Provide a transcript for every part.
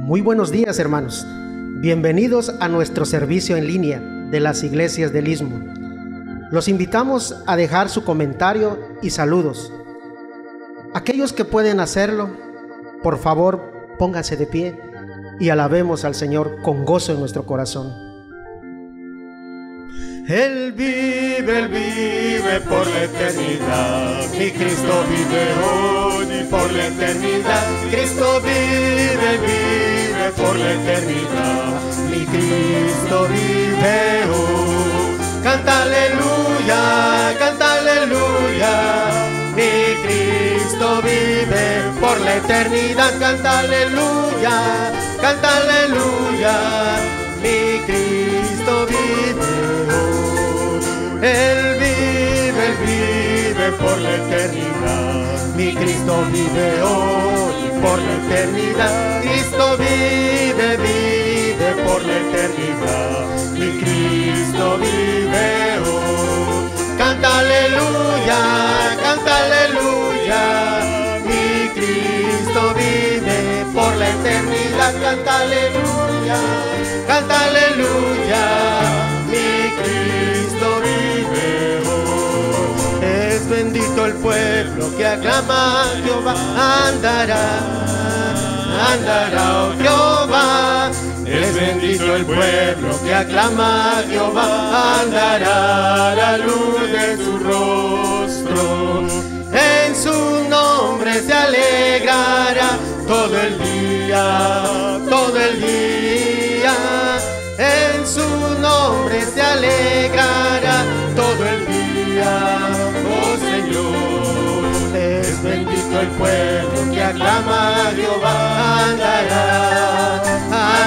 Muy buenos días, hermanos. Bienvenidos a nuestro servicio en línea de las iglesias del Istmo. Los invitamos a dejar su comentario y saludos. Aquellos que pueden hacerlo, por favor, pónganse de pie y alabemos al Señor con gozo en nuestro corazón. Él vive por la eternidad. Mi Cristo vive hoy y por la eternidad. Cristo vive por la eternidad. Mi Cristo vive hoy. Canta aleluya, canta aleluya. Mi Cristo vive por la eternidad. Canta aleluya, canta aleluya. Mi Cristo vive. Él vive por la eternidad. Mi Cristo vive hoy por la eternidad. Cristo vive por la eternidad. Mi Cristo vive hoy. Canta aleluya, canta aleluya. Mi Cristo vive por la eternidad. Canta aleluya, canta aleluya. Mi Cristo vive hoy. Es bendito el pueblo que aclama a Jehová. Andará, oh Jehová. Es bendito el pueblo que aclama a Jehová. Andará a la luz de su rostro. En su nombre se alegrará todo el día, todo el día. En su nombre se alegrará todo el día, oh Señor. Es bendito el pueblo que aclama a Jehová.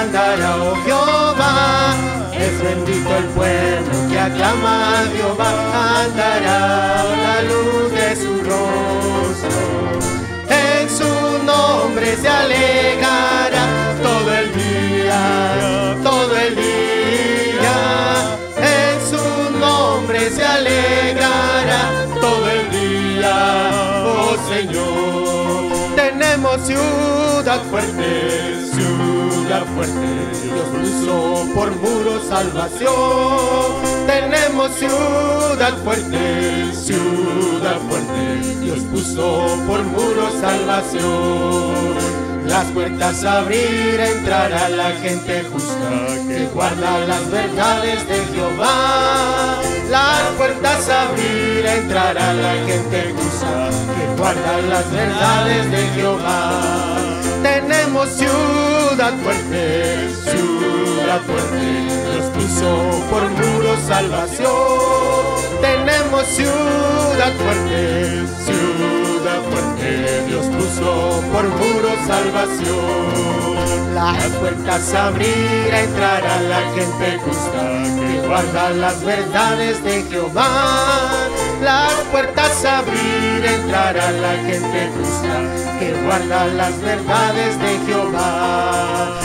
Andará, oh Jehová. Es bendito el pueblo que aclama a Jehová. Andará a la luz de su rostro. En su nombre se alegrará todo el día, todo el día. En su nombre se alegrará todo el día, oh Señor. Tenemos ciudad fuerte, ciudad fuerte. Dios puso por muro salvación. Tenemos ciudad fuerte, ciudad fuerte. Dios puso por muro salvación. Las puertas a abrir, entrará la gente justa que guarda las verdades de Jehová. Las puertas a abrir, entrará la gente justa que guarda las verdades de Jehová. Tenemos ciudad fuerte, ciudad fuerte. Dios puso por muro salvación. Tenemos ciudad fuerte, ciudad fuerte. Dios puso por muro salvación. Las puertas a abrir, entrará la gente justa que guarda las verdades de Jehová. Las puertas a abrir, entrará la gente justa que guarda las verdades de Jehová.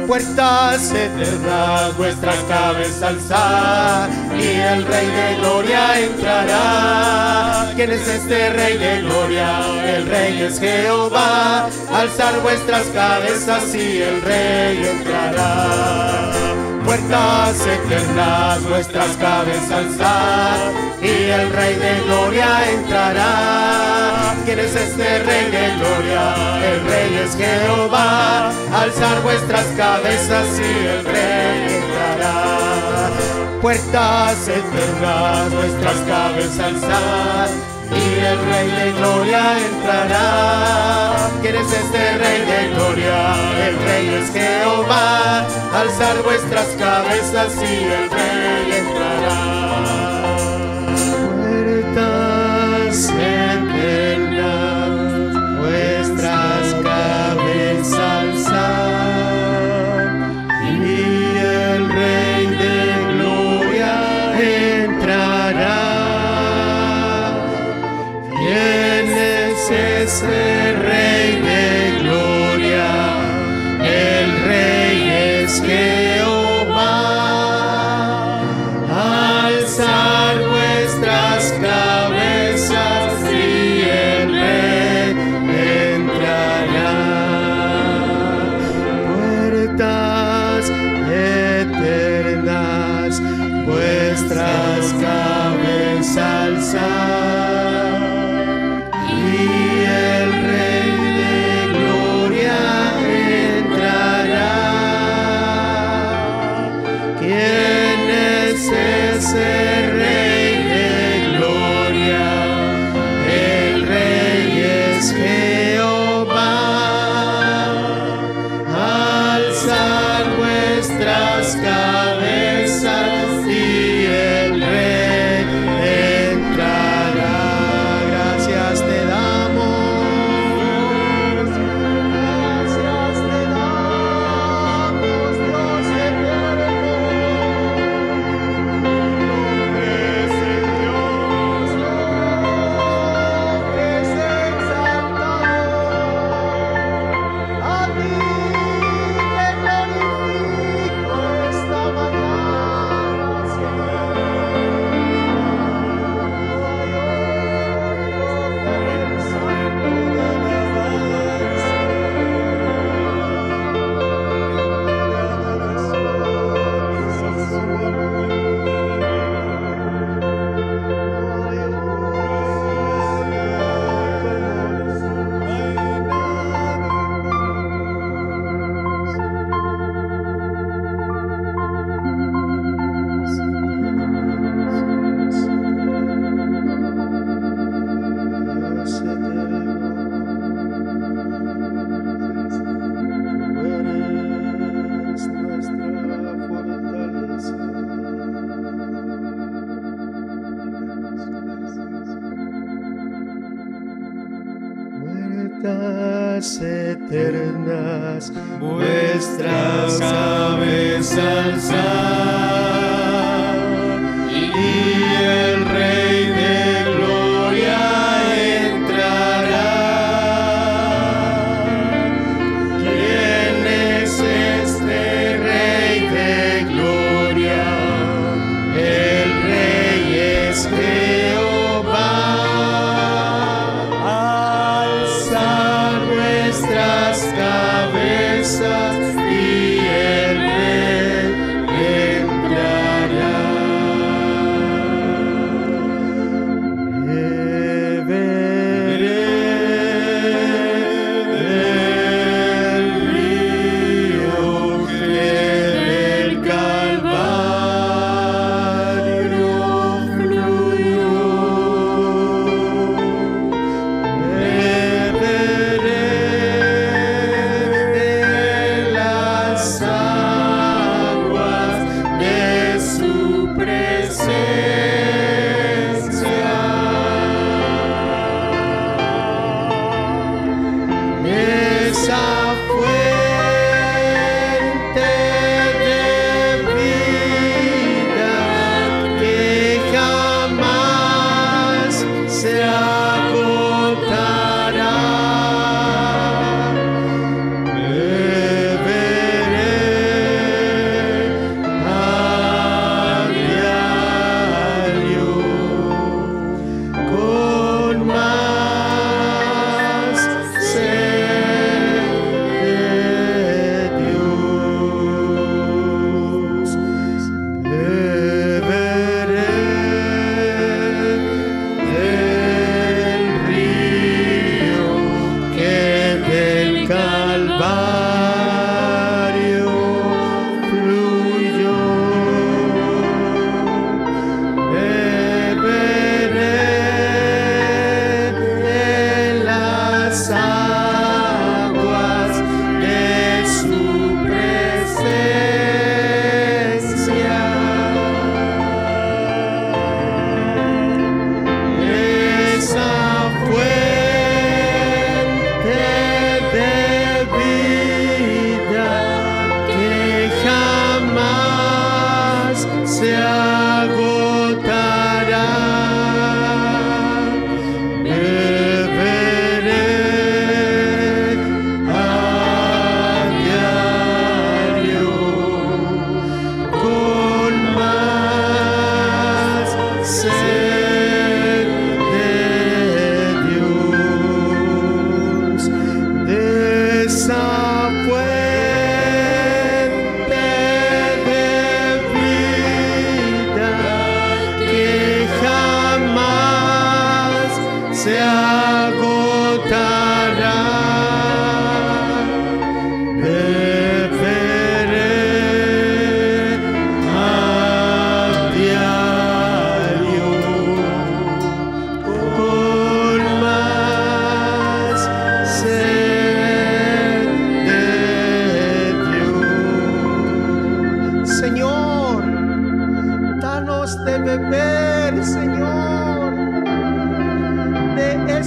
Puertas eternas vuestras cabezas alzad, y el Rey de Gloria entrará. ¿Quién es este Rey de Gloria? El Rey es Jehová. Alzar vuestras cabezas y el Rey entrará. Puertas eternas vuestras cabezas alzad, y el Rey de Gloria entrará. ¿Quién es este Rey de Gloria? El Rey es Jehová. Alzar vuestras cabezas y el Rey entrará. Puertas eternas vuestras cabezas alzad, y el Rey de Gloria entrará. ¿Quién es este Rey de Gloria? El Rey es Jehová. Alzar vuestras cabezas y el Rey entrará. Puertas eternas vuestras cabezas alzad, y el Rey de Gloria entrará. ¿Quién es ese Rey de Gloria? El Rey es Jehová. Alzar vuestras cabezas y el Rey entrará. alzar, y el Rey de gloria entrará. ¿Quién es ese Rey de gloria? El Rey es Jehová. Alzar vuestras cabezas y el Rey entrará. Gracias te damos, Dios eterno. Es el Dios que es exaltado. A ti te glorifico esta mañana, Señor. Puertas eternas, vuestras cabezas alzad, y el Rey de gloria entrará. ¿Quién es este Rey de gloria? El Rey es Jehová. Alzar vuestras cabezas y el Rey entrará.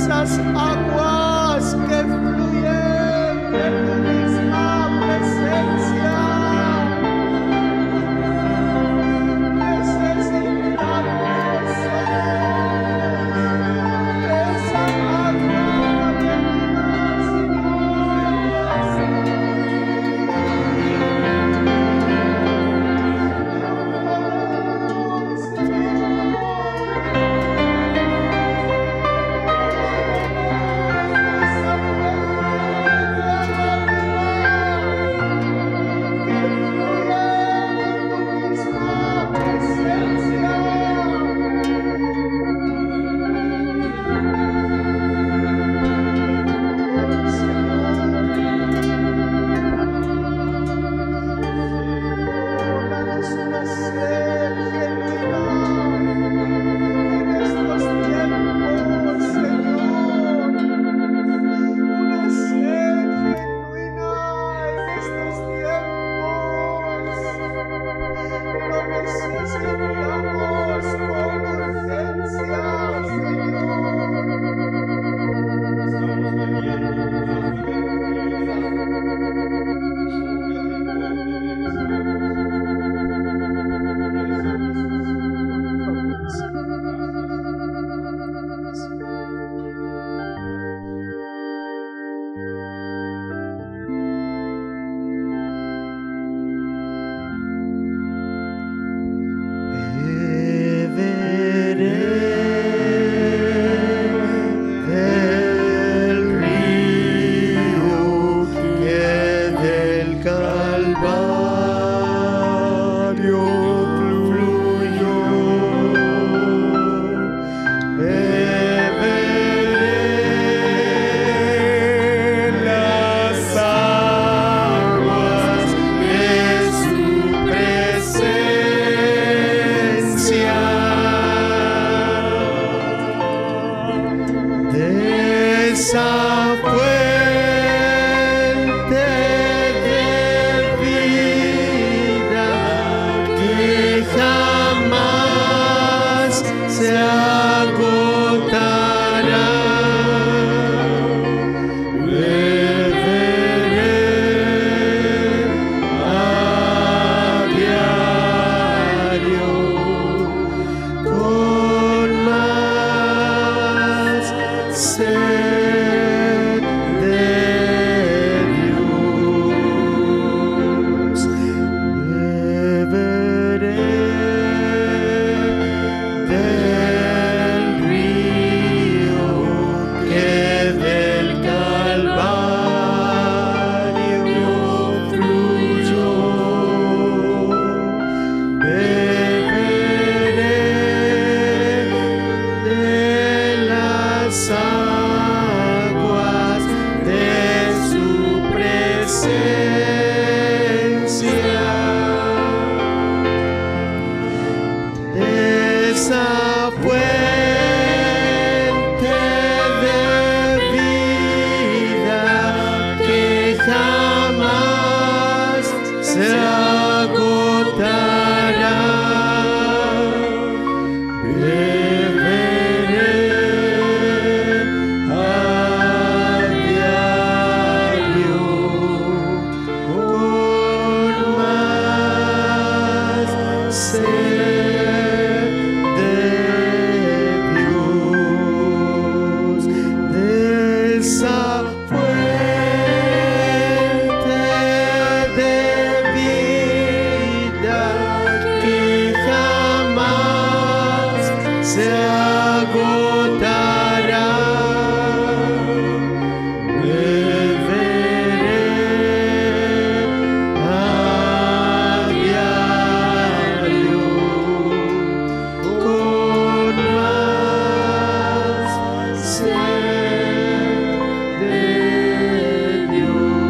esas aguas que fluyen de tu misma presencia. Necesitamos esa agua de esa fuente de vida que jamás se agotará. Beberé a diario con más sed de Dios. Beberé del río que del Calvario fluyó. Beberé de las aguas de su presencia, de esa fuente de vida que jamás se agotará. Beberé a diario con más sed de Dios, de esa fuente de vida que jamás se agotará. Beberé a diario con más sed de Dios.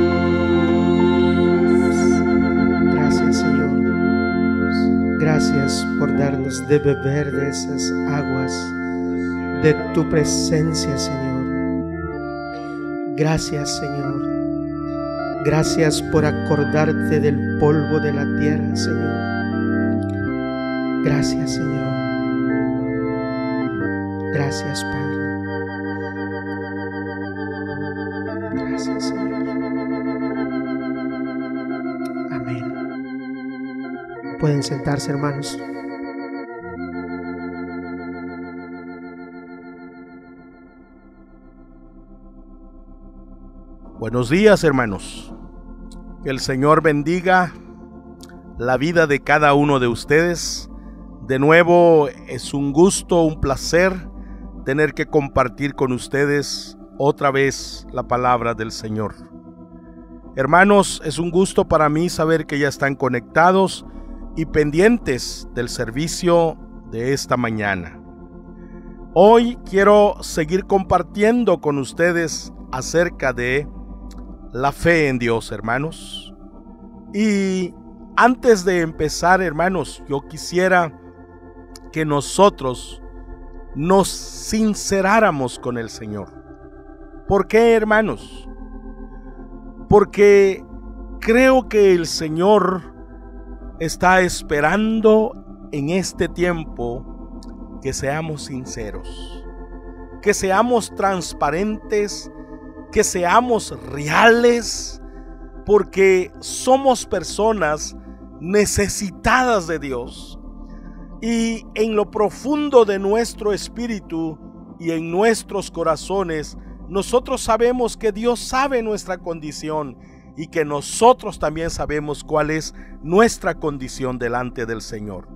Gracias, Señor. Gracias por darnos de beber de esas aguas de tu presencia, Señor. Gracias, Señor. Gracias por acordarte del polvo de la tierra, Señor. Gracias, Señor. Gracias, Padre. Gracias, Señor. Amén. Pueden sentarse, hermanos. Buenos días, hermanos. Que el Señor bendiga la vida de cada uno de ustedes. De nuevo, es un gusto, un placer tener que compartir con ustedes otra vez la palabra del Señor. Hermanos, es un gusto para mí saber que ya están conectados y pendientes del servicio de esta mañana. Hoy quiero seguir compartiendo con ustedes acerca de la fe en Dios, hermanos. Y antes de empezar, hermanos, yo quisiera que nosotros nos sinceráramos con el Señor. ¿Por qué, hermanos? Porque creo que el Señor está esperando en este tiempo que seamos sinceros, que seamos transparentes, que seamos reales, porque somos personas necesitadas de Dios. Y en lo profundo de nuestro espíritu y en nuestros corazones, nosotros sabemos que Dios sabe nuestra condición y que nosotros también sabemos cuál es nuestra condición delante del Señor.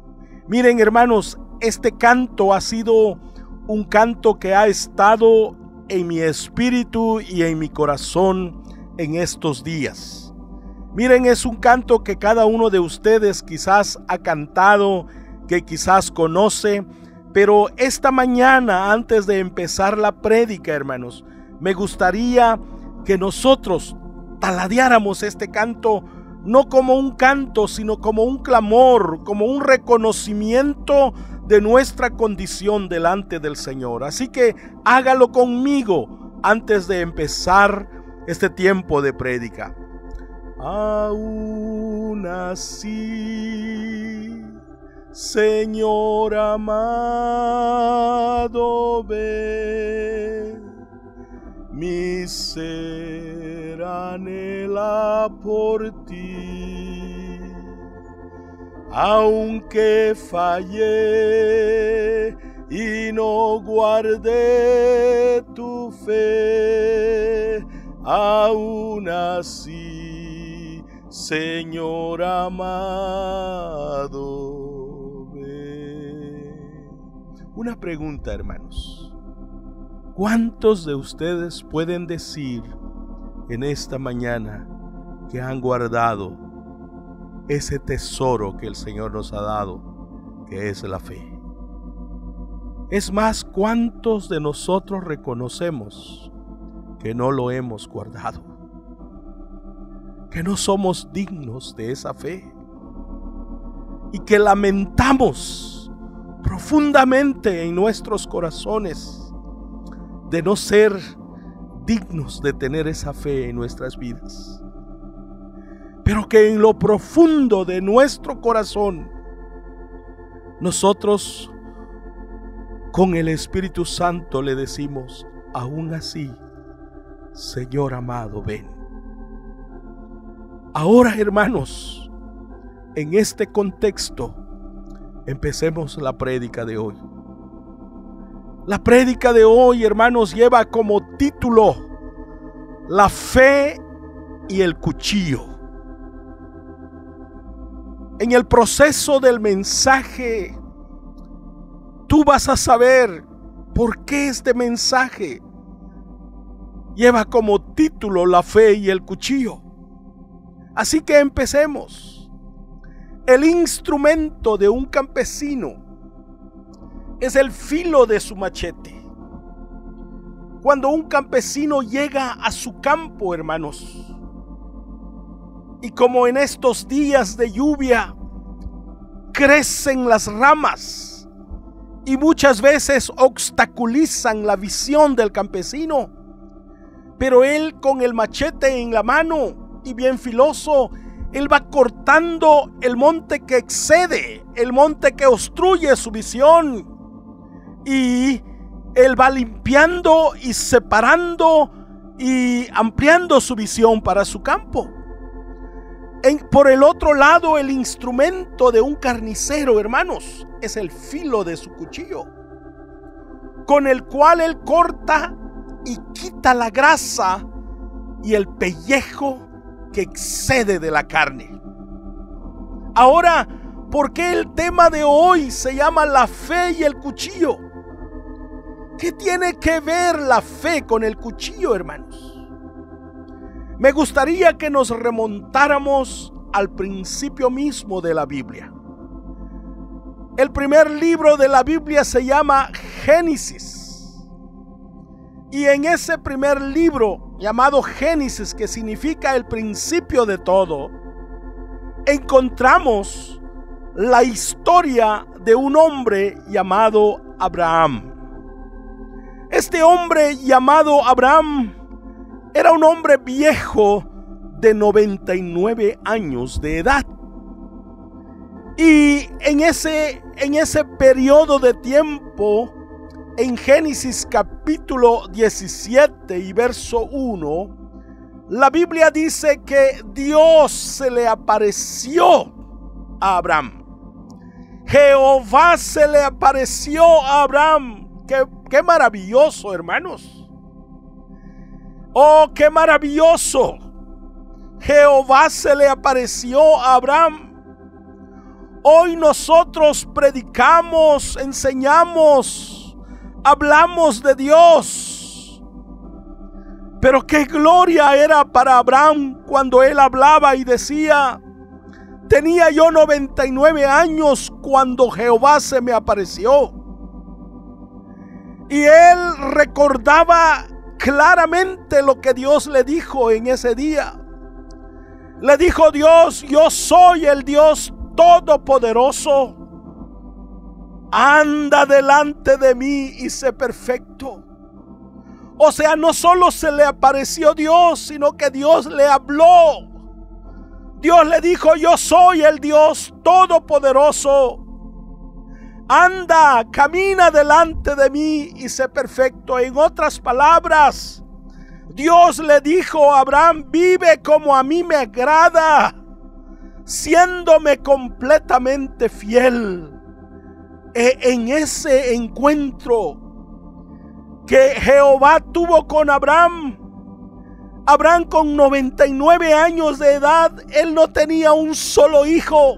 Miren, hermanos, este canto ha sido un canto que ha estado en mi espíritu y en mi corazón en estos días. Miren, es un canto que cada uno de ustedes quizás ha cantado, que quizás conoce, pero esta mañana, antes de empezar la prédica, hermanos, me gustaría que nosotros taladeáramos este canto, no como un canto, sino como un clamor, como un reconocimiento de nuestra condición delante del Señor. Así que hágalo conmigo antes de empezar este tiempo de prédica. Aún así, Señor amado, ven, mi ser anhela por ti. Aunque fallé y no guardé tu fe, aún así, Señor amado, ven. Una pregunta, hermanos. ¿Cuántos de ustedes pueden decir en esta mañana que han guardado ese tesoro que el Señor nos ha dado, que es la fe? Es más, ¿cuántos de nosotros reconocemos que no lo hemos guardado? Que no somos dignos de esa fe y que lamentamos profundamente en nuestros corazones de no ser dignos de tener esa fe en nuestras vidas, pero que en lo profundo de nuestro corazón nosotros con el Espíritu Santo le decimos: aún así, Señor amado, ven. Ahora, hermanos, en este contexto, empecemos la prédica de hoy. La prédica de hoy, hermanos, lleva como título La fe y el cuchillo. En el proceso del mensaje, tú vas a saber por qué este mensaje lleva como título La fe y el cuchillo. Así que empecemos. El instrumento de un campesino es el filo de su machete. Cuando un campesino llega a su campo, hermanos, y como en estos días de lluvia crecen las ramas y muchas veces obstaculizan la visión del campesino, pero él con el machete en la mano y bien filoso, él va cortando el monte que excede, el monte que obstruye su visión. Y él va limpiando y separando y ampliando su visión para su campo. Por el otro lado, el instrumento de un carnicero, hermanos, es el filo de su cuchillo, con el cual él corta y quita la grasa y el pellejo que excede de la carne. Ahora, ¿por qué el tema de hoy se llama la fe y el cuchillo? ¿Qué tiene que ver la fe con el cuchillo, hermanos? Me gustaría que nos remontáramos al principio mismo de la Biblia. El primer libro de la Biblia se llama Génesis. Y en ese primer libro llamado Génesis, que significa el principio de todo, encontramos la historia de un hombre llamado Abraham. Este hombre llamado Abraham era un hombre viejo de 99 años de edad. Y en ese periodo de tiempo, en Génesis capítulo 17 y verso 1, la Biblia dice que Dios se le apareció a Abraham. Jehová se le apareció a Abraham. Qué maravilloso, hermanos. Oh, qué maravilloso. Jehová se le apareció a Abraham. Hoy nosotros predicamos, enseñamos, hablamos de Dios. Pero qué gloria era para Abraham cuando él hablaba y decía: tenía yo 99 años cuando Jehová se me apareció. Y él recordaba claramente lo que Dios le dijo en ese día. Le dijo Dios: yo soy el Dios todopoderoso. Anda delante de mí y sé perfecto. O sea, no solo se le apareció Dios, sino que Dios le habló. Dios le dijo: yo soy el Dios todopoderoso. Anda, camina delante de mí y sé perfecto. En otras palabras, Dios le dijo a Abraham: vive como a mí me agrada, siéndome completamente fiel. En ese encuentro que Jehová tuvo con Abraham, Abraham con 99 años de edad, él no tenía un solo hijo.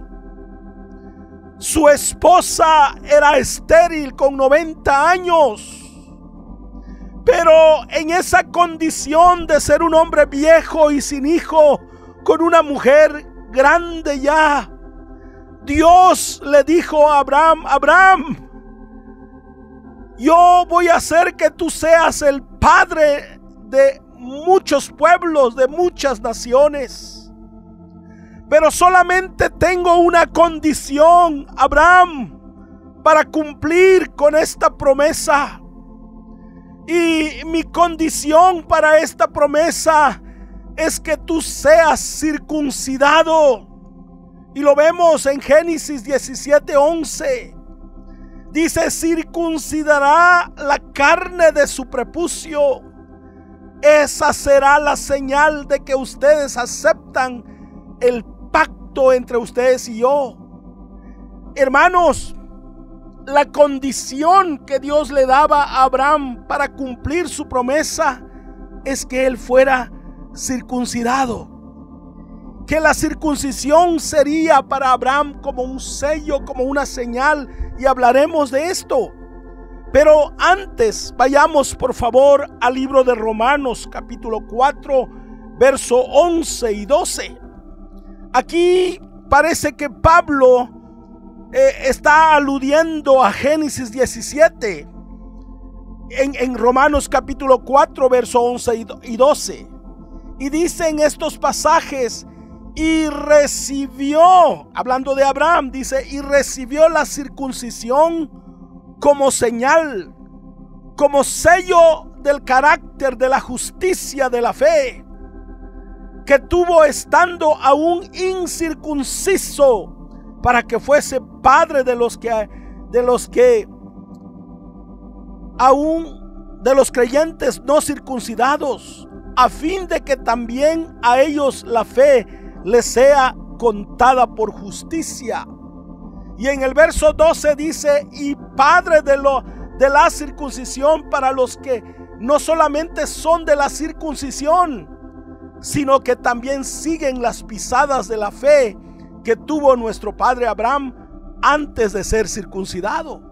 Su esposa era estéril con 90 años. Pero en esa condición de ser un hombre viejo y sin hijo, con una mujer grande ya, Dios le dijo a Abraham: Abraham, yo voy a hacer que tú seas el padre de muchos pueblos, de muchas naciones. Pero solamente tengo una condición, Abraham, para cumplir con esta promesa. Y mi condición para esta promesa es que tú seas circuncidado. Y lo vemos en Génesis 17:11. Dice: circuncidará la carne de su prepucio. Esa será la señal de que ustedes aceptan el pacto entre ustedes y yo. Hermanos, la condición que Dios le daba a Abraham para cumplir su promesa es que él fuera circuncidado. Que la circuncisión sería para Abraham como un sello, como una señal, y hablaremos de esto. Pero antes, vayamos por favor al libro de Romanos capítulo 4, verso 11 y 12. Aquí parece que Pablo está aludiendo a Génesis 17 en Romanos capítulo 4, verso 11 y 12. Y dice en estos pasajes: y recibió, hablando de Abraham, dice: y recibió la circuncisión como señal, como sello del carácter de la justicia de la fe, que tuvo estando aún incircunciso, para que fuese padre de los creyentes no circuncidados, a fin de que también a ellos la fe les sea contada por justicia. Y en el verso 12 dice: y padre de la circuncisión para los que no solamente son de la circuncisión, sino que también siguen las pisadas de la fe que tuvo nuestro padre Abraham antes de ser circuncidado.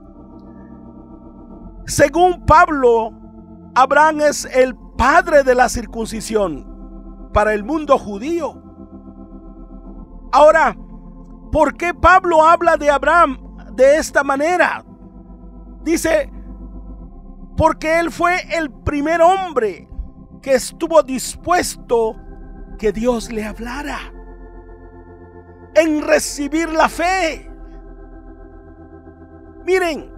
Según Pablo, Abraham es el padre de la circuncisión para el mundo judío. Ahora, ¿por qué Pablo habla de Abraham de esta manera? Dice, porque él fue el primer hombre que estuvo dispuesto que Dios le hablara, en recibir la fe. Miren,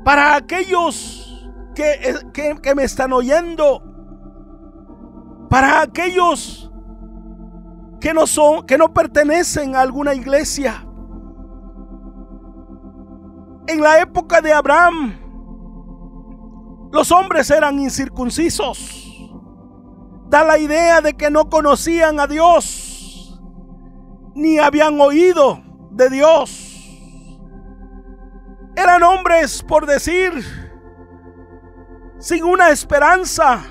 para aquellos que me están oyendo, para aquellos que no pertenecen a alguna iglesia, en la época de Abraham, los hombres eran incircuncisos. Da la idea de que no conocían a Dios, ni habían oído de Dios. Eran hombres, por decir, sin una esperanza,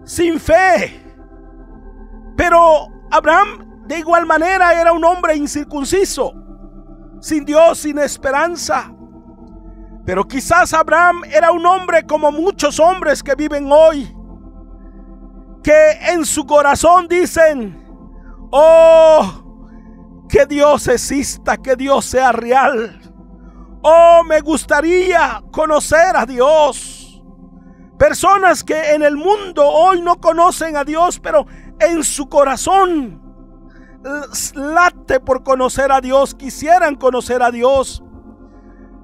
sin fe. Pero Abraham, de igual manera, era un hombre incircunciso, sin Dios, sin esperanza. Pero quizás Abraham era un hombre como muchos hombres que viven hoy, que en su corazón dicen: oh, que Dios exista, que Dios sea real. Oh, me gustaría conocer a Dios. Personas que en el mundo hoy no conocen a Dios, pero en su corazón late por conocer a Dios, quisieran conocer a Dios.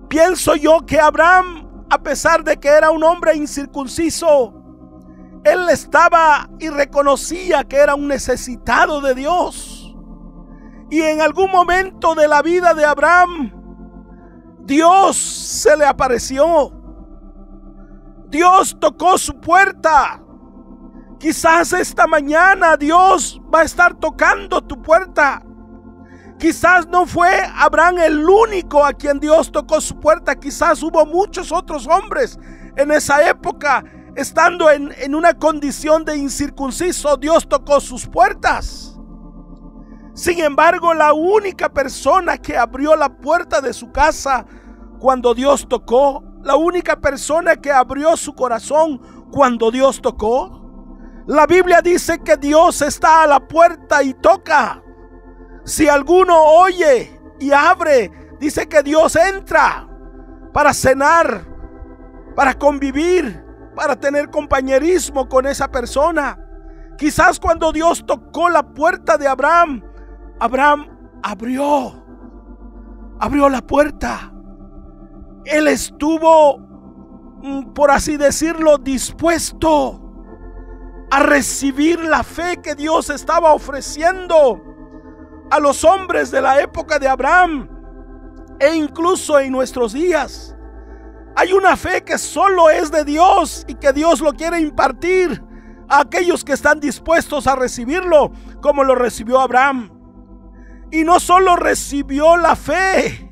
Pienso yo que Abraham, a pesar de que era un hombre incircunciso, él estaba y reconocía que era un necesitado de Dios. Y en algún momento de la vida de Abraham, Dios se le apareció. Dios tocó su puerta. Quizás esta mañana Dios va a estar tocando tu puerta. Quizás no fue Abraham el único a quien Dios tocó su puerta. Quizás hubo muchos otros hombres en esa época, estando en una condición de incircunciso. Dios tocó sus puertas. Sin embargo, la única persona que abrió la puerta de su casa cuando Dios tocó, la única persona que abrió su corazón cuando Dios tocó, la Biblia dice que Dios está a la puerta y toca. Si alguno oye y abre, dice que Dios entra para cenar, para convivir, para tener compañerismo con esa persona. Quizás cuando Dios tocó la puerta de Abraham, Abraham abrió la puerta. Él estuvo, por así decirlo, dispuesto a recibir la fe que Dios estaba ofreciendo a los hombres de la época de Abraham. E incluso en nuestros días hay una fe que solo es de Dios y que Dios lo quiere impartir a aquellos que están dispuestos a recibirlo, como lo recibió Abraham. Y no solo recibió la fe,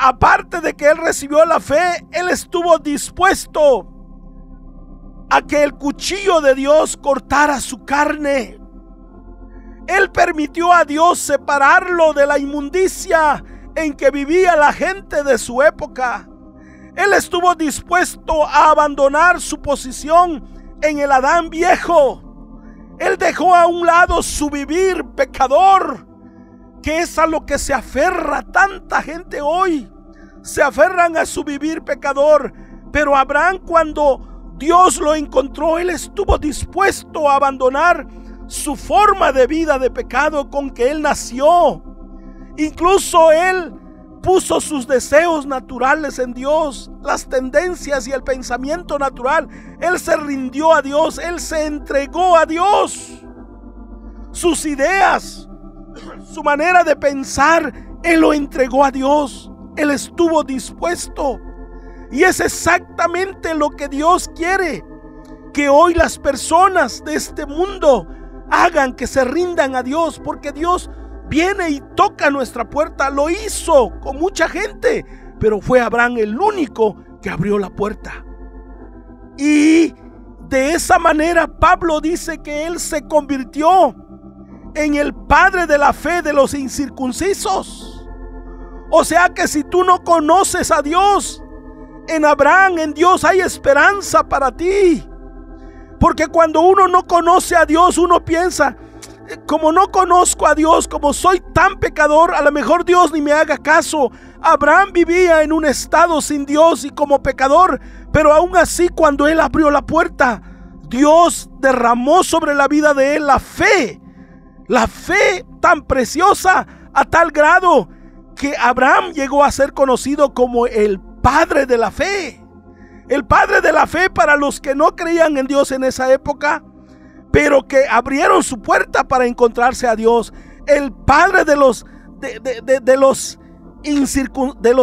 aparte de que él recibió la fe, él estuvo dispuesto a que el cuchillo de Dios cortara su carne. Él permitió a Dios separarlo de la inmundicia en que vivía la gente de su época. Él estuvo dispuesto a abandonar su posición en el Adán viejo. Él dejó a un lado su vivir pecador, que es a lo que se aferra tanta gente hoy. Se aferran a su vivir pecador. Pero Abraham, cuando Dios lo encontró, él estuvo dispuesto a abandonar su forma de vida de pecado con que él nació. Incluso él puso sus deseos naturales en Dios, las tendencias y el pensamiento natural. Él se rindió a Dios, él se entregó a Dios. Sus ideas, su manera de pensar, él lo entregó a Dios. Él estuvo dispuesto. Y es exactamente lo que Dios quiere, que hoy las personas de este mundo hagan que se rindan a Dios, porque Dios viene y toca nuestra puerta. Lo hizo con mucha gente, pero fue Abraham el único que abrió la puerta. Y de esa manera Pablo dice que él se convirtió en el padre de la fe de los incircuncisos. O sea que si tú no conoces a Dios, en Abraham, en Dios hay esperanza para ti. Porque cuando uno no conoce a Dios, uno piensa, como no conozco a Dios, como soy tan pecador, a lo mejor Dios ni me haga caso. Abraham vivía en un estado sin Dios y como pecador, pero aún así cuando él abrió la puerta, Dios derramó sobre la vida de él la fe tan preciosa, a tal grado que Abraham llegó a ser conocido como el padre de la fe. El padre de la fe para los que no creían en Dios en esa época, pero que abrieron su puerta para encontrarse a Dios. El padre de los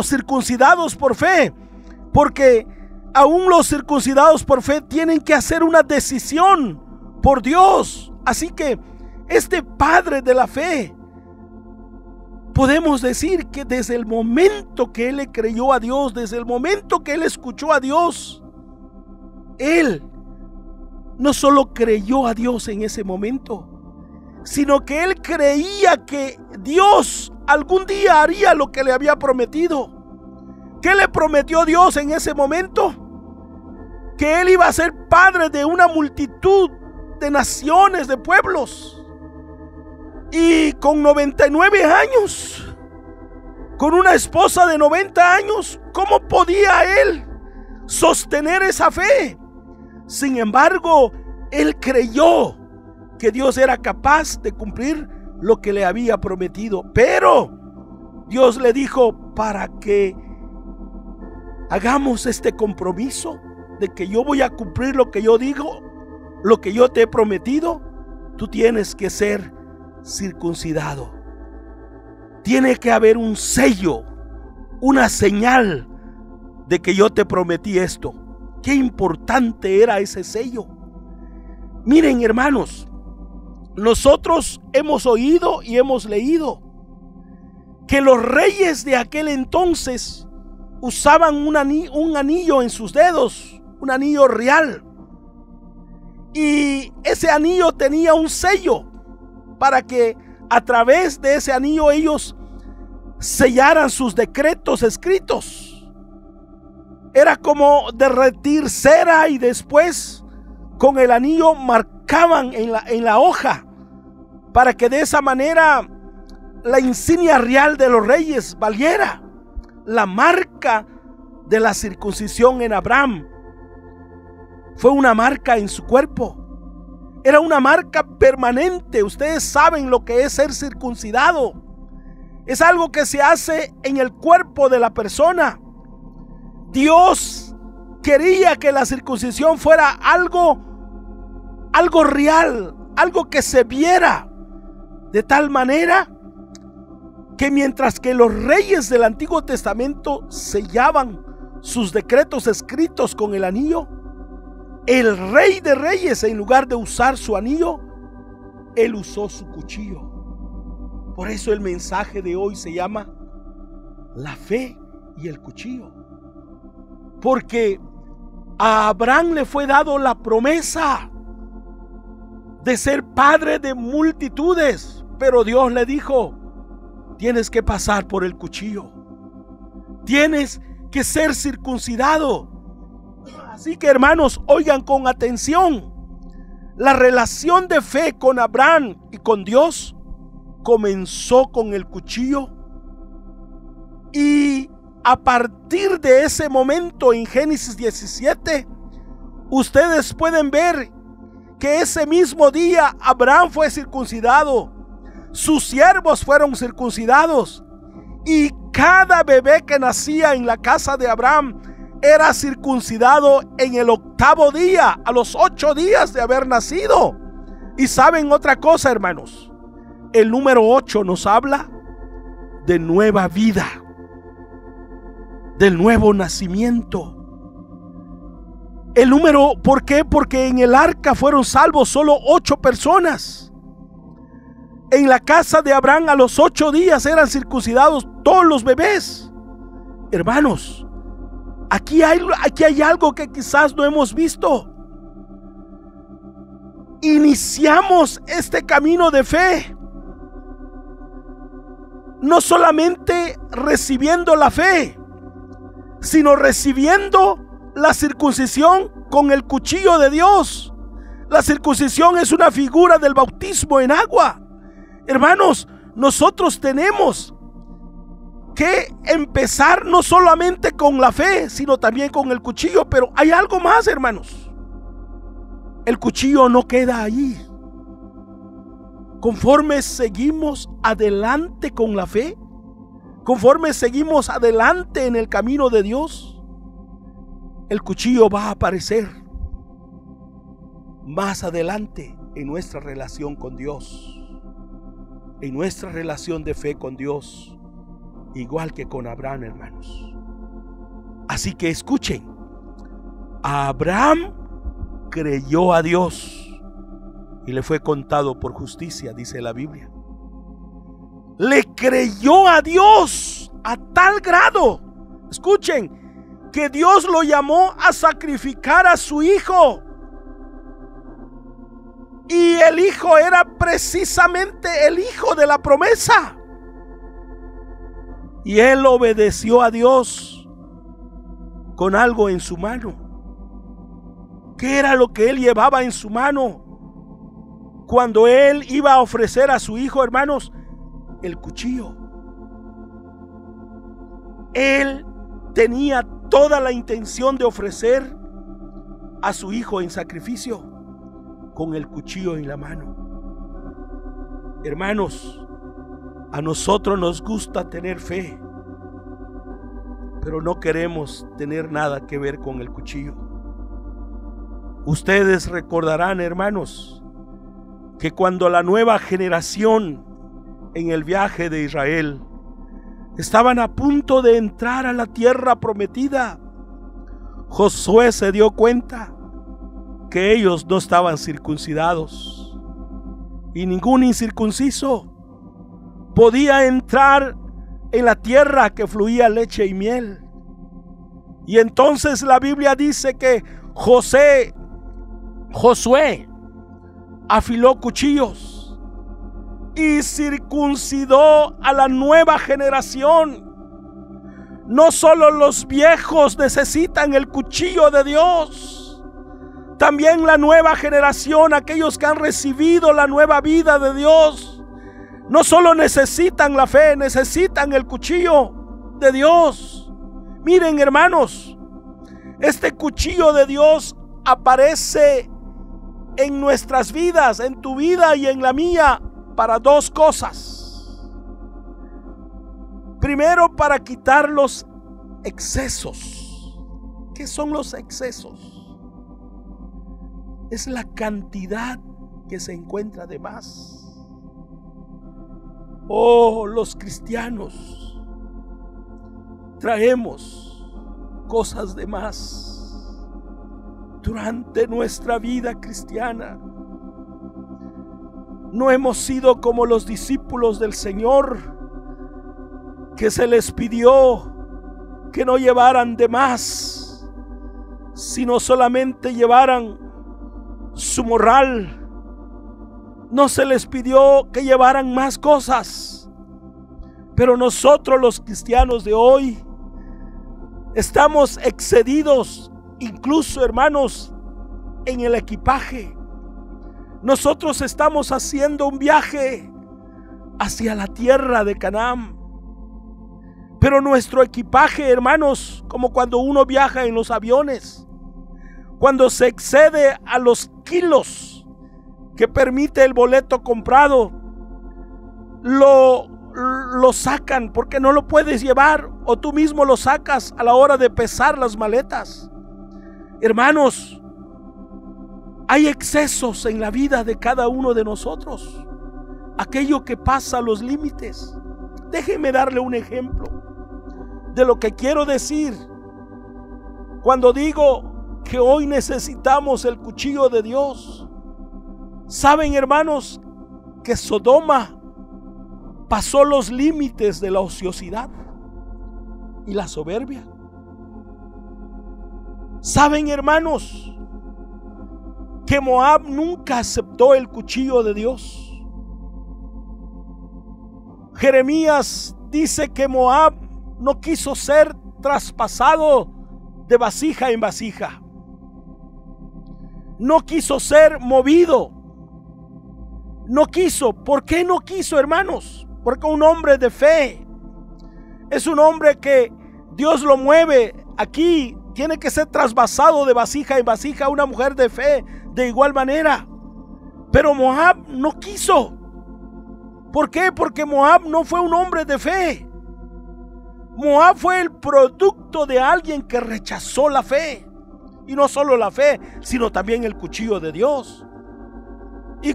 circuncidados por fe, porque aún los circuncidados por fe tienen que hacer una decisión por Dios. Así que este padre de la fe, podemos decir que desde el momento que él le creyó a Dios, desde el momento que él escuchó a Dios, él no solo creyó a Dios en ese momento, sino que él creía que Dios algún día haría lo que le había prometido. ¿Qué le prometió Dios en ese momento? Que él iba a ser padre de una multitud de naciones, de pueblos. Y con 99 años, con una esposa de 90 años, ¿cómo podía él sostener esa fe? Sin embargo, él creyó que Dios era capaz de cumplir lo que le había prometido. Pero Dios le dijo, para que hagamos este compromiso de que yo voy a cumplir lo que yo digo, lo que yo te he prometido, tú tienes que ser circuncidado. Tiene que haber un sello, una señal de que yo te prometí esto. Qué importante era ese sello. Miren, hermanos, nosotros hemos oído y hemos leído que los reyes de aquel entonces usaban un anillo en sus dedos, un anillo real, y ese anillo tenía un sello para que a través de ese anillo ellos sellaran sus decretos escritos. Era como derretir cera y después con el anillo marcaban en la hoja, para que de esa manera la insignia real de los reyes valiera. La marca de la circuncisión en Abraham fue una marca en su cuerpo. Era una marca permanente. Ustedes saben lo que es ser circuncidado. Es algo que se hace en el cuerpo de la persona. Dios quería que la circuncisión fuera algo real, algo que se viera, de tal manera que mientras que los reyes del Antiguo Testamento sellaban sus decretos escritos con el anillo, el Rey de Reyes, en lugar de usar su anillo, él usó su cuchillo. Por eso el mensaje de hoy se llama la fe y el cuchillo. Porque a Abraham le fue dado la promesa de ser padre de multitudes, pero Dios le dijo: tienes que pasar por el cuchillo, tienes que ser circuncidado. Así que, hermanos, oigan con atención. La relación de fe con Abraham y con Dios comenzó con el cuchillo, y a partir de ese momento en Génesis 17 ustedes pueden ver que ese mismo día Abraham fue circuncidado, sus siervos fueron circuncidados, y cada bebé que nacía en la casa de Abraham era circuncidado en el 8º día, a los 8 días de haber nacido. Y saben otra cosa, hermanos, el número 8 nos habla de nueva vida, del nuevo nacimiento. El número, ¿por qué? Porque en el arca fueron salvos solo 8 personas. En la casa de Abraham a los 8 días eran circuncidados todos los bebés. Hermanos, aquí hay algo que quizás no hemos visto. Iniciamos este camino de fe no solamente recibiendo la fe, sino recibiendo la circuncisión con el cuchillo de Dios. La circuncisión es una figura del bautismo en agua. Hermanos, nosotros tenemos que empezar no solamente con la fe, sino también con el cuchillo. Pero hay algo más, hermanos. El cuchillo no queda ahí. Conforme seguimos adelante con la fe, conforme seguimos adelante en el camino de Dios, el cuchillo va a aparecer más adelante en nuestra relación con Dios, en nuestra relación de fe con Dios, igual que con Abraham, hermanos. Así que escuchen, Abraham creyó a Dios y le fue contado por justicia, dice la Biblia. Le creyó a Dios a tal grado, escuchen, que Dios lo llamó a sacrificar a su hijo. Y el hijo era precisamente el hijo de la promesa. Y él obedeció a Dios con algo en su mano. ¿Qué era lo que él llevaba en su mano cuando él iba a ofrecer a su hijo, hermanos? El cuchillo. Él tenía toda la intención de ofrecer a su hijo en sacrificio con el cuchillo en la mano. Hermanos, a nosotros nos gusta tener fe, pero no queremos tener nada que ver con el cuchillo. Ustedes recordarán, hermanos, que cuando la nueva generación en el viaje de Israel estaban a punto de entrar a la tierra prometida, Josué se dio cuenta que ellos no estaban circuncidados y ningún incircunciso podía entrar en la tierra que fluía leche y miel. Y entonces la Biblia dice que Josué afiló cuchillos y circuncidó a la nueva generación. No solo los viejos necesitan el cuchillo de Dios, también la nueva generación, aquellos que han recibido la nueva vida de Dios, no solo necesitan la fe, necesitan el cuchillo de Dios. Miren, hermanos, este cuchillo de Dios aparece en nuestras vidas, en tu vida y en la mía, para dos cosas. Primero, para quitar los excesos. ¿Qué son los excesos? Es la cantidad que se encuentra de más. Oh, los cristianos traemos cosas de más durante nuestra vida cristiana. No hemos sido como los discípulos del Señor, que se les pidió que no llevaran de más, sino solamente llevaran su morral. No se les pidió que llevaran más cosas. Pero nosotros, los cristianos de hoy, estamos excedidos, incluso, hermanos, en el equipaje. Nosotros estamos haciendo un viaje hacia la tierra de Canaán, pero nuestro equipaje, hermanos, como cuando uno viaja en los aviones, cuando se excede a los kilos que permite el boleto comprado, lo sacan porque no lo puedes llevar, o tú mismo lo sacas a la hora de pesar las maletas. Hermanos, hay excesos en la vida de cada uno de nosotros, aquello que pasa los límites. Déjenme darle un ejemplo de lo que quiero decir cuando digo que hoy necesitamos el cuchillo de Dios. Saben, hermanos, que Sodoma pasó los límites de la ociosidad y la soberbia. Saben, hermanos, que Moab nunca aceptó el cuchillo de Dios. Jeremías dice que Moab no quiso ser traspasado de vasija en vasija. No quiso ser movido. No quiso. ¿Por qué no quiso, hermanos? Porque un hombre de fe es un hombre que Dios lo mueve. Aquí tiene que ser traspasado de vasija en vasija. Una mujer de fe de igual manera. Pero Moab no quiso. ¿Por qué? Porque Moab no fue un hombre de fe. Moab fue el producto de alguien que rechazó la fe. Y no solo la fe, sino también el cuchillo de Dios. Y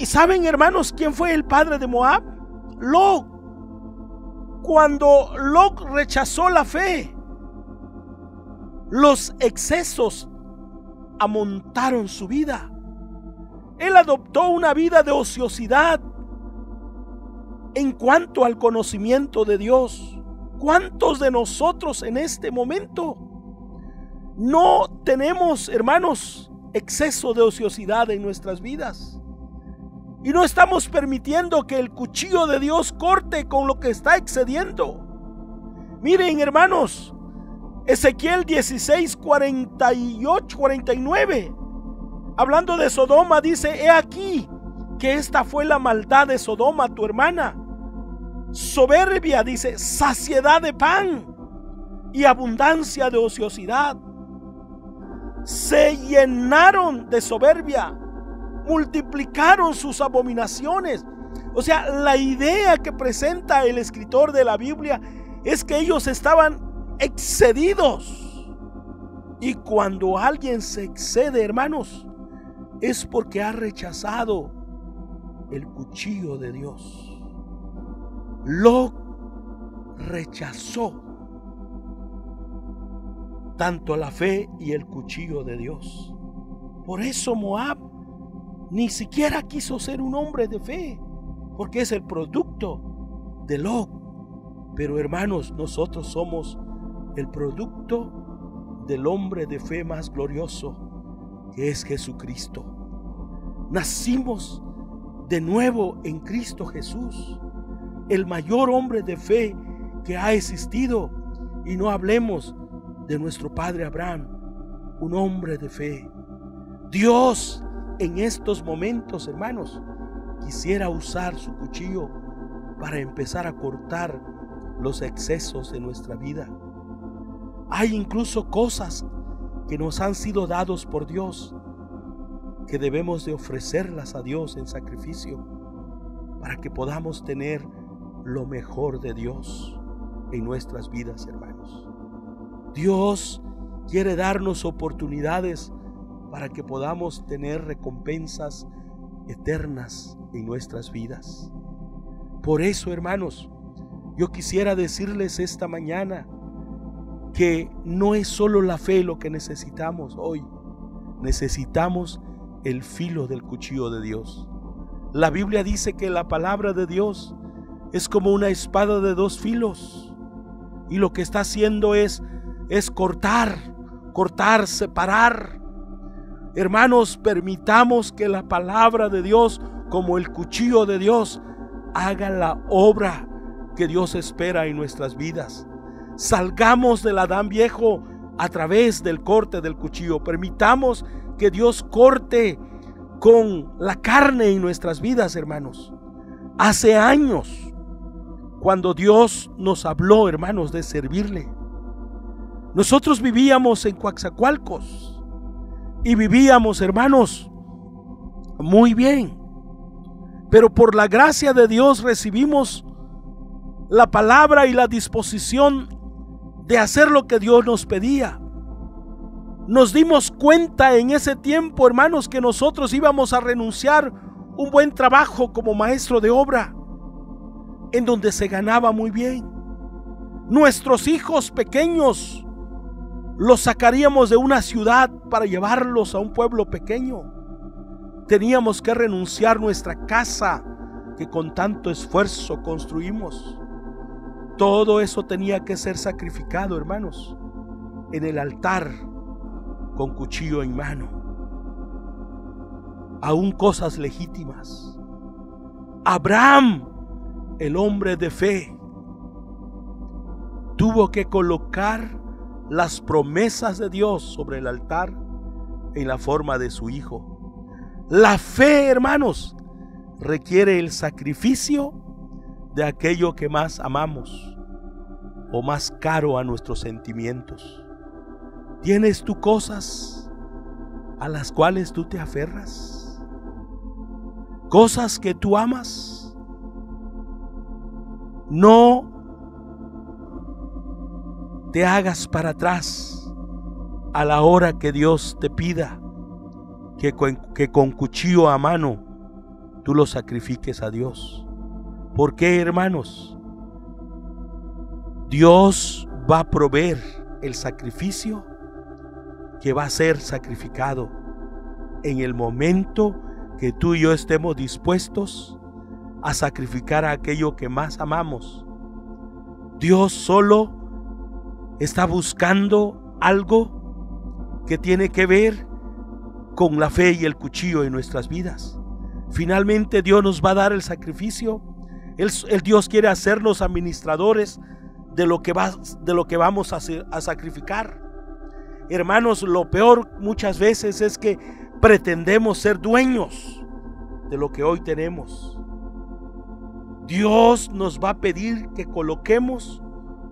¿saben, hermanos, quién fue el padre de Moab? Lot. Cuando Lot rechazó la fe, los excesos amontaron su vida. Él adoptó una vida de ociosidad en cuanto al conocimiento de Dios. ¿Cuántos de nosotros en este momento no tenemos, hermanos, exceso de ociosidad en nuestras vidas? Y no estamos permitiendo que el cuchillo de Dios corte con lo que está excediendo. Miren, hermanos, Ezequiel 16, 48, 49. Hablando de Sodoma, dice: he aquí que esta fue la maldad de Sodoma, tu hermana. Soberbia, dice, saciedad de pan y abundancia de ociosidad. Se llenaron de soberbia, multiplicaron sus abominaciones. O sea, la idea que presenta el escritor de la Biblia es que ellos estaban excedidos. Y cuando alguien se excede, hermanos, es porque ha rechazado el cuchillo de Dios. Lot rechazó tanto la fe y el cuchillo de Dios. Por eso Moab ni siquiera quiso ser un hombre de fe, porque es el producto de Lot. Pero, hermanos, nosotros somos el producto del hombre de fe más glorioso, que es Jesucristo. Nacimos de nuevo en Cristo Jesús, el mayor hombre de fe que ha existido. Y no hablemos de nuestro padre Abraham, un hombre de fe. Dios en estos momentos, hermanos, quisiera usar su cuchillo para empezar a cortar los excesos de nuestra vida. Hay incluso cosas que nos han sido dados por Dios, que debemos de ofrecerlas a Dios en sacrificio, para que podamos tener lo mejor de Dios en nuestras vidas, hermanos. Dios quiere darnos oportunidades para que podamos tener recompensas eternas en nuestras vidas. Por eso, hermanos, yo quisiera decirles esta mañana que no es solo la fe lo que necesitamos hoy. Necesitamos el filo del cuchillo de Dios. La Biblia dice que la palabra de Dios es como una espada de dos filos, y lo que está haciendo es cortar, separar. Hermanos, permitamos que la palabra de Dios, como el cuchillo de Dios, haga la obra que Dios espera en nuestras vidas. Salgamos del Adán viejo a través del corte del cuchillo. Permitamos que Dios corte con la carne en nuestras vidas, hermanos. Hace años, cuando Dios nos habló, hermanos, de servirle, nosotros vivíamos en Coatzacoalcos y vivíamos, hermanos, muy bien. Pero por la gracia de Dios recibimos la palabra y la disposición de hacer lo que Dios nos pedía. Nos dimos cuenta en ese tiempo, hermanos, que nosotros íbamos a renunciar un buen trabajo como maestro de obra, en donde se ganaba muy bien. Nuestros hijos pequeños los sacaríamos de una ciudad para llevarlos a un pueblo pequeño. Teníamos que renunciar nuestra casa que con tanto esfuerzo construimos. Todo eso tenía que ser sacrificado, hermanos, en el altar con cuchillo en mano. Aún cosas legítimas. Abraham, el hombre de fe, tuvo que colocar las promesas de Dios sobre el altar en la forma de su hijo. La fe, hermanos, requiere el sacrificio de aquello que más amamos o más caro a nuestros sentimientos. ¿Tienes tú cosas a las cuales tú te aferras? ¿Cosas que tú amas? No te hagas para atrás a la hora que Dios te pida que con cuchillo a mano tú lo sacrifiques a Dios. ¿Por qué, hermanos? Dios va a proveer el sacrificio que va a ser sacrificado en el momento que tú y yo estemos dispuestos a sacrificar a aquello que más amamos. Dios solo está buscando algo que tiene que ver con la fe y el cuchillo en nuestras vidas. Finalmente Dios nos va a dar el sacrificio. El Dios quiere hacernos administradores de lo que vamos a sacrificar. Hermanos, lo peor muchas veces es que pretendemos ser dueños de lo que hoy tenemos. Dios nos va a pedir que coloquemos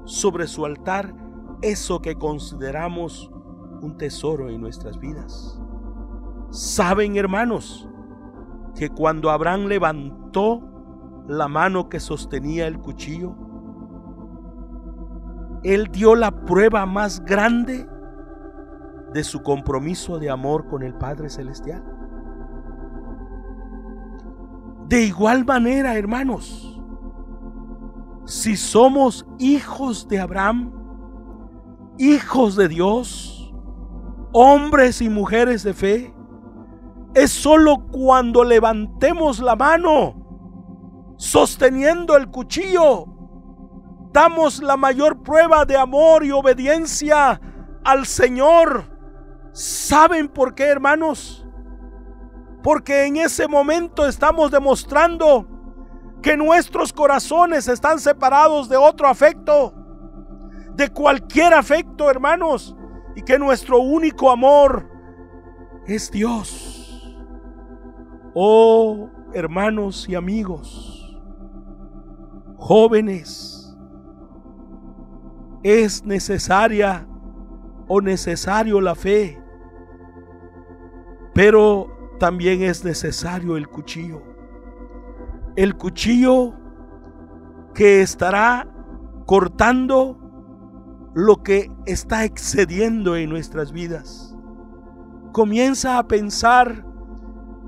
sobre su altar eso que consideramos un tesoro en nuestras vidas. Saben, hermanos, que cuando Abraham levantó la mano que sostenía el cuchillo, él dio la prueba más grande de su compromiso de amor con el Padre Celestial. De igual manera, hermanos, si somos hijos de Abraham, hijos de Dios, hombres y mujeres de fe, es solo cuando levantemos la mano sosteniendo el cuchillo, damos la mayor prueba de amor y obediencia al Señor. ¿Saben por qué, hermanos? Porque en ese momento estamos demostrando que nuestros corazones están separados de otro afecto, de cualquier afecto, hermanos, y que nuestro único amor es Dios. Oh, hermanos y amigos, jóvenes, es necesaria o necesario la fe, pero también es necesario el cuchillo. El cuchillo que estará cortando lo que está excediendo en nuestras vidas. Comienza a pensar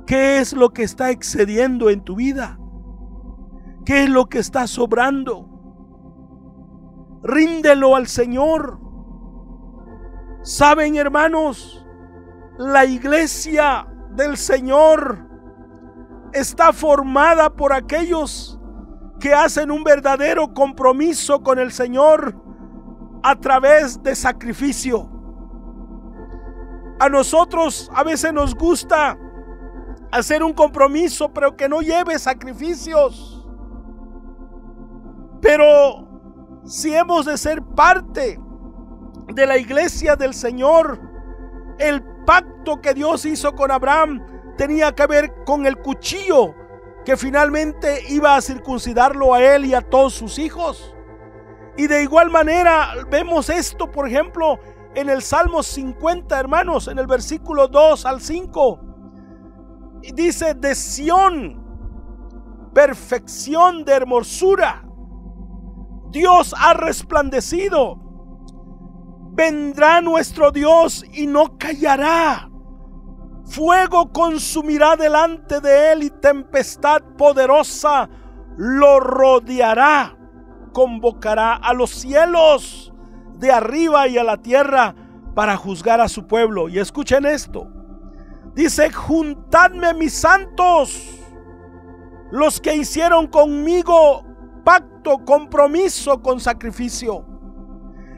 qué es lo que está excediendo en tu vida, qué es lo que está sobrando. Ríndelo al Señor. Saben, hermanos, la iglesia del Señor está formada por aquellos que hacen un verdadero compromiso con el Señor a través de sacrificio. A nosotros a veces nos gusta hacer un compromiso, pero que no lleve sacrificios. Pero si hemos de ser parte de la iglesia del Señor, el pacto que Dios hizo con Abraham tenía que ver con el cuchillo que finalmente iba a circuncidarlo a él y a todos sus hijos. Y de igual manera vemos esto, por ejemplo, en el Salmo 50, hermanos, en el versículo 2 al 5. Y dice: de Sión, perfección de hermosura, Dios ha resplandecido. Vendrá nuestro Dios y no callará. Fuego consumirá delante de él y tempestad poderosa lo rodeará. Convocará a los cielos de arriba y a la tierra para juzgar a su pueblo. Y escuchen esto. Dice: juntadme mis santos, los que hicieron conmigo pacto, compromiso con sacrificio.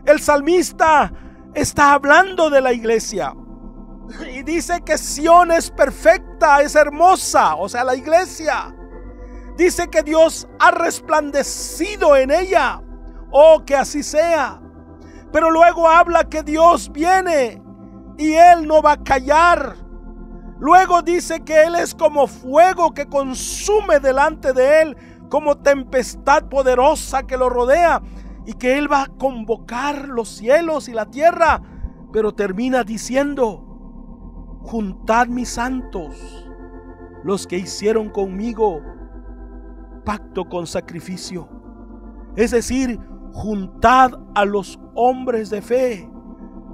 El salmista está hablando de la iglesia y dice que Sión es perfecta, es hermosa, o sea, la iglesia. Dice que Dios ha resplandecido en ella. Oh, que así sea. Pero luego habla que Dios viene y Él no va a callar. Luego dice que Él es como fuego que consume delante de Él, como tempestad poderosa que lo rodea, y que Él va a convocar los cielos y la tierra. Pero termina diciendo: juntad mis santos, los que hicieron conmigo pacto con sacrificio. Es decir, juntad a los hombres de fe,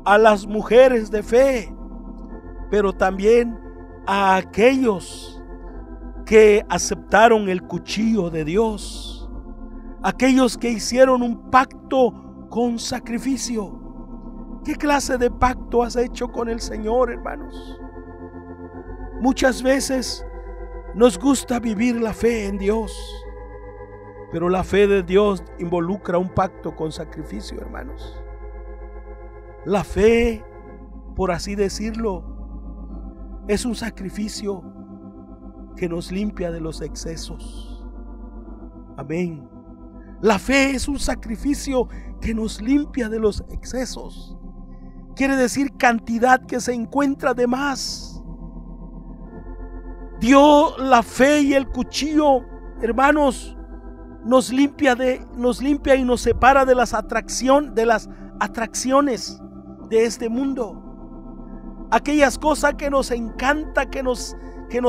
a las mujeres de fe, pero también a aquellos que aceptaron el cuchillo de Dios, aquellos que hicieron un pacto con sacrificio. ¿Qué clase de pacto has hecho con el Señor, hermanos? Muchas veces nos gusta vivir la fe en Dios, pero la fe de Dios involucra un pacto con sacrificio, hermanos. La fe, por así decirlo, es un sacrificio que nos limpia de los excesos. Amén. La fe es un sacrificio que nos limpia de los excesos. Quiere decir cantidad que se encuentra de más. Dios, la fe y el cuchillo, hermanos, nos limpia y nos separa de las atracciones de este mundo. Aquellas cosas que nos encanta, que nos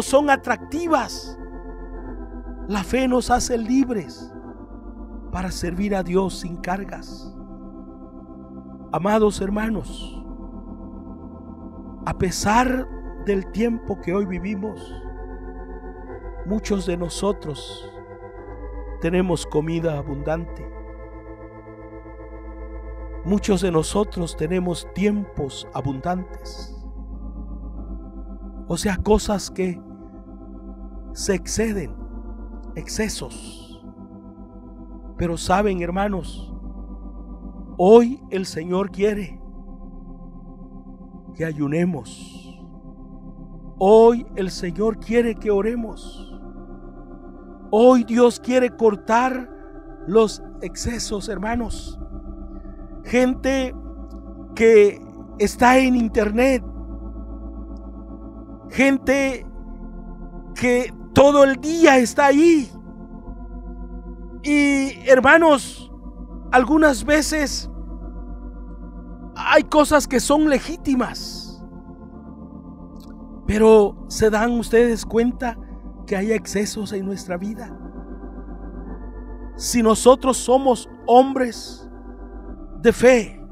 son atractivas. La fe nos hace libres para servir a Dios sin cargas. Amados hermanos, a pesar del tiempo que hoy vivimos, muchos de nosotros tenemos comida abundante. Muchos de nosotros tenemos tiempos abundantes. O sea, cosas que se exceden, excesos. Pero saben, hermanos, hoy el Señor quiere que ayunemos. Hoy el Señor quiere que oremos. Hoy Dios quiere cortar los excesos, hermanos. Gente que está en internet, gente que todo el día está ahí. Y hermanos, algunas veces hay cosas que son legítimas, pero ¿se dan ustedes cuenta que hay excesos en nuestra vida? Si nosotros somos hombres de fe,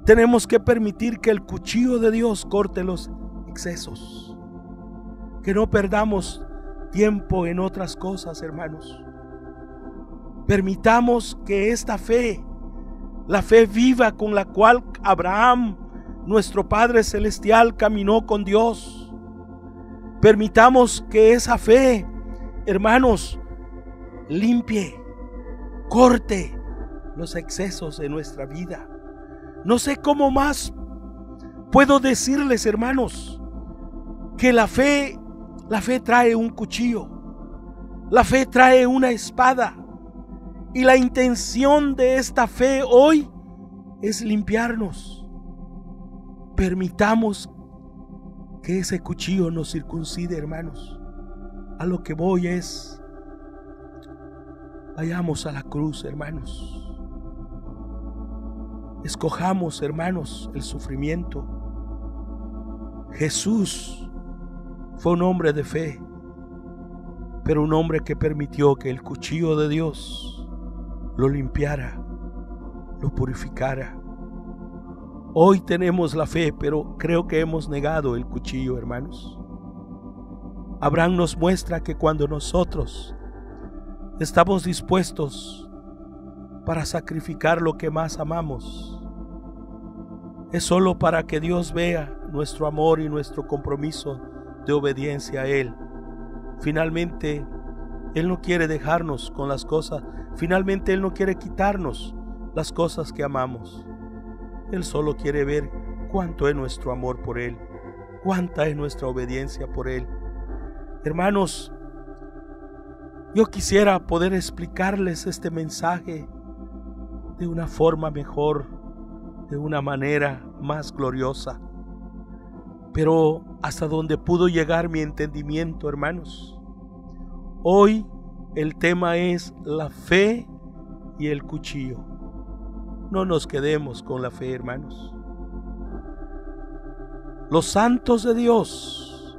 tenemos que permitir que el cuchillo de Dios corte los excesos, que no perdamos tiempo en otras cosas, hermanos. Permitamos que esta fe, la fe viva con la cual Abraham, nuestro Padre Celestial, caminó con Dios, permitamos que esa fe, hermanos, limpie, corte los excesos de nuestra vida. No sé cómo más puedo decirles, hermanos, que la fe trae un cuchillo, la fe trae una espada, y la intención de esta fe hoy es limpiarnos. Permitamos que ese cuchillo nos circuncide, hermanos. A lo que voy es, vayamos a la cruz, hermanos. Escojamos, hermanos, el sufrimiento. Jesús fue un hombre de fe, pero un hombre que permitió que el cuchillo de Dios lo limpiara, lo purificara. Hoy tenemos la fe, pero creo que hemos negado el cuchillo, hermanos. Abraham nos muestra que cuando nosotros estamos dispuestos para sacrificar lo que más amamos, es solo para que Dios vea nuestro amor y nuestro compromiso de obediencia a Él. Finalmente, Él no quiere dejarnos con las cosas. Finalmente, Él no quiere quitarnos las cosas que amamos. Él solo quiere ver cuánto es nuestro amor por Él, cuánta es nuestra obediencia por Él. Hermanos, yo quisiera poder explicarles este mensaje de una forma mejor, de una manera más gloriosa. Pero hasta donde pudo llegar mi entendimiento, hermanos, hoy el tema es la fe y el cuchillo. No nos quedemos con la fe, hermanos. Los santos de Dios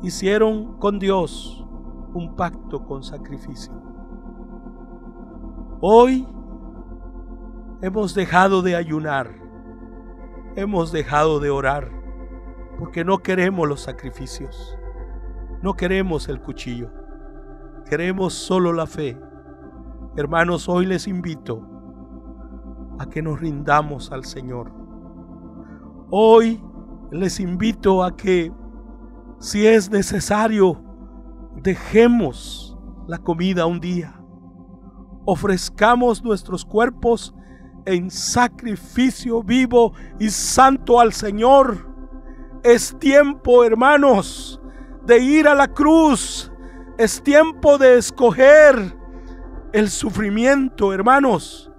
hicieron con Dios un pacto con sacrificio. Hoy hemos dejado de ayunar, hemos dejado de orar, porque no queremos los sacrificios, no queremos el cuchillo, queremos solo la fe. Hermanos, hoy les invito a que nos rindamos al Señor. Hoy les invito a que, si es necesario, dejemos la comida un día, ofrezcamos nuestros cuerpos en sacrificio vivo y santo al Señor. Es tiempo, hermanos, de ir a la cruz. Es tiempo de escoger el sufrimiento, hermanos,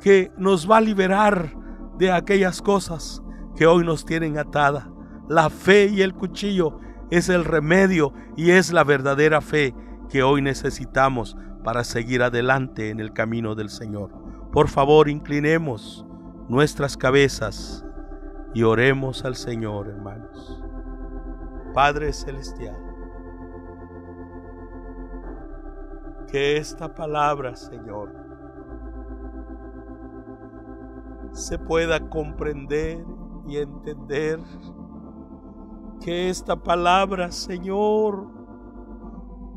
que nos va a liberar de aquellas cosas que hoy nos tienen atada. La fe y el cuchillo es el remedio y es la verdadera fe que hoy necesitamos para seguir adelante en el camino del Señor. Por favor, inclinemos nuestras cabezas y oremos al Señor, hermanos. Padre Celestial, que esta palabra, Señor, se pueda comprender y entender. Que esta palabra, Señor,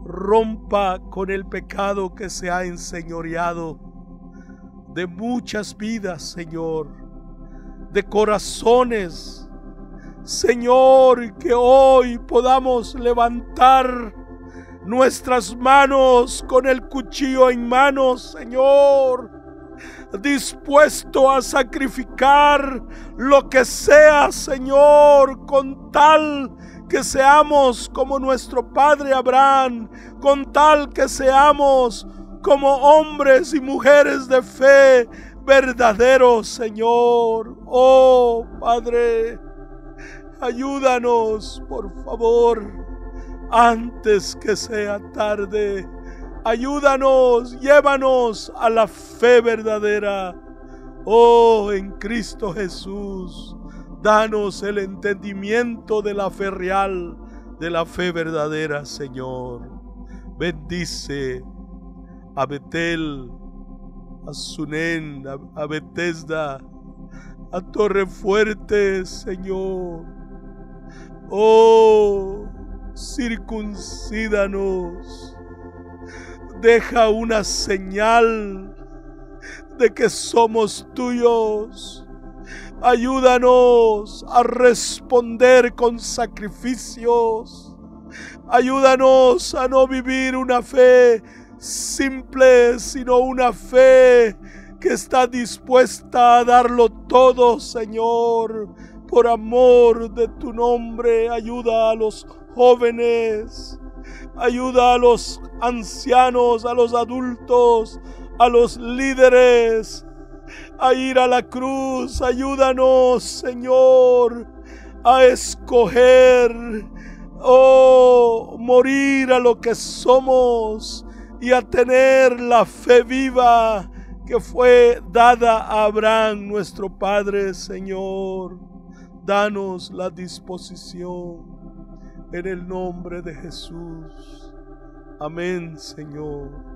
rompa con el pecado que se ha enseñoreado de muchas vidas, Señor, de corazones, Señor, que hoy podamos levantar nuestras manos con el cuchillo en manos, Señor, dispuesto a sacrificar lo que sea, Señor, con tal que seamos como nuestro padre Abraham, con tal que seamos como hombres y mujeres de fe verdaderos, Señor. Oh, Padre, ayúdanos, por favor, antes que sea tarde. Ayúdanos, llévanos a la fe verdadera. Oh, en Cristo Jesús, danos el entendimiento de la fe real, de la fe verdadera, Señor. Bendice a Betel, a Sunén, a Betesda, a Torrefuerte, Señor. Oh, circuncídanos. Deja una señal de que somos tuyos. Ayúdanos a responder con sacrificios. Ayúdanos a no vivir una fe simple, sino una fe que está dispuesta a darlo todo, Señor, por amor de tu nombre. Ayuda a los jóvenes. Ayuda a los ancianos, a los adultos, a los líderes a ir a la cruz. Ayúdanos, Señor, a escoger, morir a lo que somos y a tener la fe viva que fue dada a Abraham, nuestro Padre, Señor. Danos la disposición. En el nombre de Jesús. Amén, Señor.